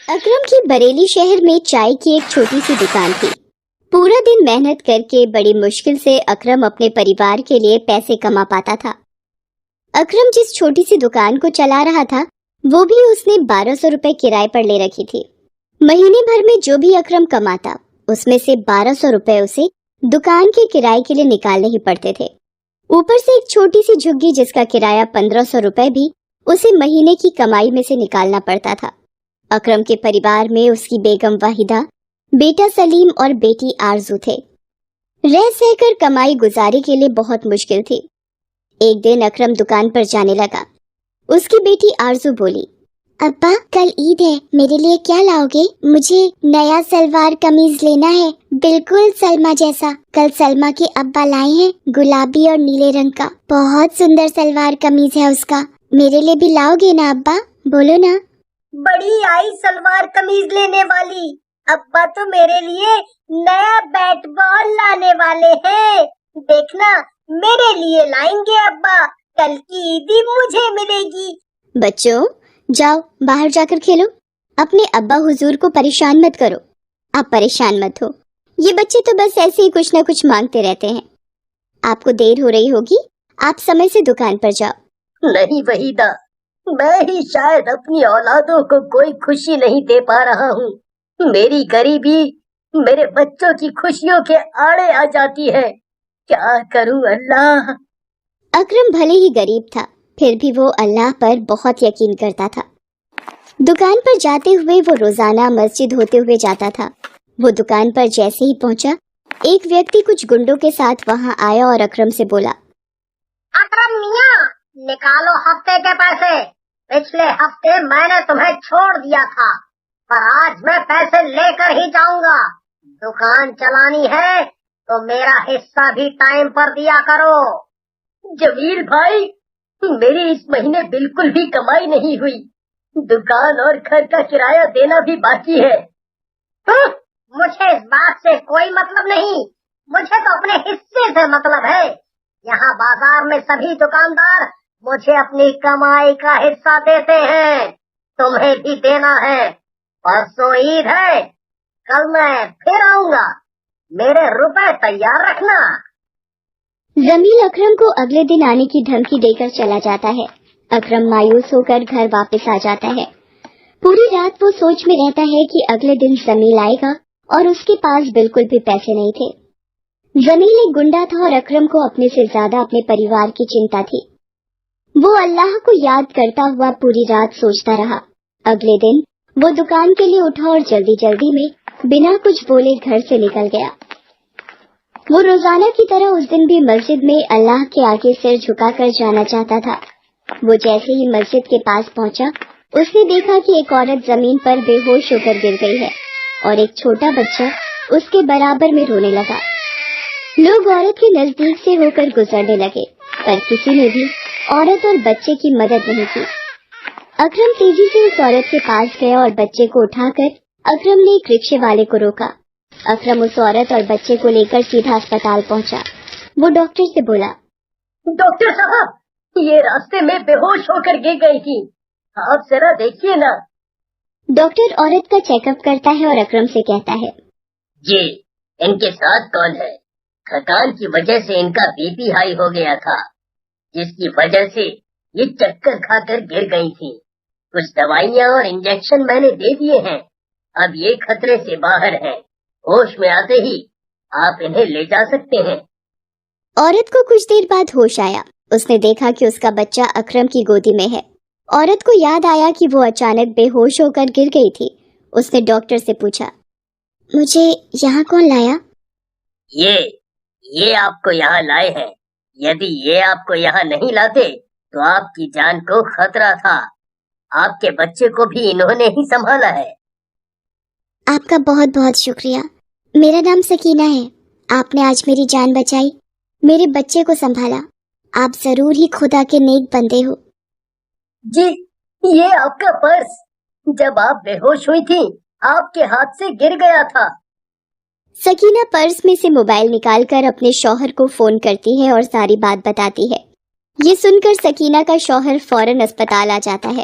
اکرم کی بریلی شہر میں چائے کی ایک چھوٹی سی دکان تھی۔ پورا دن محنت کر کے بڑی مشکل سے اکرم اپنے پریوار کے لیے پیسے کما پاتا تھا۔ اکرم جس چھوٹی سی دکان کو چلا رہا تھا وہ بھی اس نے 1200 روپے کرائے پر لے رکھی تھی۔ مہینے بھر میں جو بھی اکرم کماتا اس میں سے 1200 روپے اسے دکان کے کرائے کے لیے نکالنے ہی پڑتے تھے۔ اوپر سے ایک چھوٹی سی جھگی جس کا کرایہ 1500 روپے بھی اسے مہینے کی کمائی میں سے نکالنا پڑتا تھا۔ اکرم کے پریوار میں اس کی بیگم واحدہ، بیٹا سلیم اور بیٹی آرزو تھے۔ رہ سہ کر کمائی گزارے کے لیے بہت مشکل تھی۔ ایک دن اکرم دکان پر جانے لگا۔ اس کی بیٹی آرزو بولی، ابا کل عید ہے، میرے لیے کیا لاؤ گے؟ مجھے نیا سلوار قمیض لینا ہے، بالکل سلما جیسا۔ کل سلما کے ابا لائے ہیں گلابی اور نیلے رنگ کا، بہت سندر سلوار قمیض ہے اس کا، میرے لیے بھی لاؤ گے نا ابا؟ بولو نا۔ بڑی آئی سلوار قمیض لینے والی، ابا تو میرے لیے نیا بیٹ بال لانے والے ہیں، دیکھنا میرے لیے لائیں گے ابا، کل کی عیدی مجھے ملے گی۔ بچوں جاؤ باہر جا کر کھیلو، اپنے ابا حضور کو پریشان مت کرو۔ آپ پریشان مت ہو، یہ بچے تو بس ایسے ہی کچھ نہ کچھ مانگتے رہتے ہیں۔ آپ کو دیر ہو رہی ہوگی، آپ سمے سے دکان پر جاؤ۔ نہیں وحیدہ، میں ہی شاید اپنی اولادوں کو کوئی خوشی نہیں دے پا رہا ہوں، میری غریبی میرے بچوں کی خوشیوں کے آڑے آ جاتی ہے، کیا کروں اللہ۔ اکرم بھلے ہی غریب تھا پھر بھی وہ اللہ پر بہت یقین کرتا تھا۔ دکان پر جاتے ہوئے وہ روزانہ مسجد ہوتے ہوئے جاتا تھا۔ وہ دکان پر جیسے ہی پہنچا ایک ویکتی کچھ گنڈوں کے ساتھ وہاں آیا اور اکرم سے بولا، اکرم میاں نکالو ہفتے کے پیسے، پچھلے ہفتے میں نے تمہیں چھوڑ دیا تھا پر آج میں پیسے لے کر ہی جاؤں گا، دکان چلانی ہے تو میرا حصہ بھی ٹائم پر دیا کرو۔ جمیل بھائی میری اس مہینے بالکل بھی کمائی نہیں ہوئی، دکان اور گھر کا کرایہ دینا بھی باقی ہے۔ مجھے اس بات سے کوئی مطلب نہیں، مجھے تو اپنے حصے سے مطلب ہے۔ یہاں بازار میں سبھی دکاندار مجھے اپنی کمائی کا حصہ دیتے ہیں، تمہیں بھی دینا ہے۔ پرسوں عید ہے، کل میں پھر آؤں گا، میرے روپے تیار رکھنا۔ جمیل اکرم کو اگلے دن آنے کی دھمکی دے کر چلا جاتا ہے۔ اکرم مایوس ہو کر گھر واپس آ جاتا ہے۔ پوری رات وہ سوچ میں رہتا ہے کہ اگلے دن جمیل آئے گا اور اس کے پاس بالکل بھی پیسے نہیں تھے۔ جمیل ایک گنڈا تھا اور اکرم کو اپنے سے زیادہ اپنے پریوار کی چنتا تھی۔ وہ اللہ کو یاد کرتا ہوا پوری رات سوچتا رہا۔ اگلے دن وہ دکان کے لیے اٹھا اور جلدی جلدی میں بنا کچھ بولے گھر سے نکل گیا۔ وہ روزانہ کی طرح اس دن بھی مسجد میں اللہ کے آگے سر جھکا کر جانا چاہتا تھا۔ وہ جیسے ہی مسجد کے پاس پہنچا اس نے دیکھا کہ ایک عورت زمین پر بے ہوش ہو کر گر گئی ہے اور ایک چھوٹا بچہ اس کے برابر میں رونے لگا۔ لوگ عورت کے نزدیک سے ہو کر گزرنے لگے پر کسی نے بھی عورت اور بچے کی مدد نہیں کی۔ اکرم تیزی سے اس عورت کے پاس گیا اور بچے کو اٹھا کر اکرم نے ایک رکشے والے کو روکا۔ اکرم اس عورت اور بچے کو لے کر سیدھا اسپتال پہنچا۔ وہ ڈاکٹر سے بولا، ڈاکٹر صاحب یہ راستے میں بے ہوش ہو کر گر گئی تھی، آپ ذرا دیکھیے نا۔ ڈاکٹر عورت کا چیک اپ کرتا ہے اور اکرم سے کہتا ہے، جی ان کے ساتھ کون ہے؟ تھکان کی وجہ سے ان کا بی پی ہائی ہو گیا تھا جس کی وجہ سے یہ چکر کھا کر گر گئی تھی۔ کچھ دوائیاں اور انجیکشن میں نے دے دیے ہیں، اب یہ خطرے سے باہر ہیں، ہوش میں آتے ہی آپ انہیں لے جا سکتے ہیں۔ عورت کو کچھ دیر بعد ہوش آیا۔ اس نے دیکھا کہ اس کا بچہ اکرم کی گودی میں ہے۔ عورت کو یاد آیا کہ وہ اچانک بے ہوش ہو کر گر گئی تھی۔ اس نے ڈاکٹر سے پوچھا، مجھے یہاں کون لایا؟ یہ آپ کو یہاں لائے ہیں، یدی یہ آپ کو یہاں نہیں لاتے تو آپ کی جان کو خطرہ تھا۔ آپ کے بچے کو بھی انہوں نے ہی سنبھالا ہے۔ آپ کا بہت بہت شکریہ، میرا نام سکینہ ہے، آپ نے آج میری جان بچائی، میرے بچے کو سنبھالا، آپ ضرور ہی خدا کے نیک بندے ہو۔ جی یہ آپ کا پرس جب آپ بے ہوش ہوئی تھی آپ کے ہاتھ سے گر گیا تھا۔ سکینہ پرس میں سے موبائل نکال کر اپنے شوہر کو فون کرتی ہے اور ساری بات بتاتی ہے۔ یہ سن کر سکینہ کا شوہر فوراً اسپتال آ جاتا ہے۔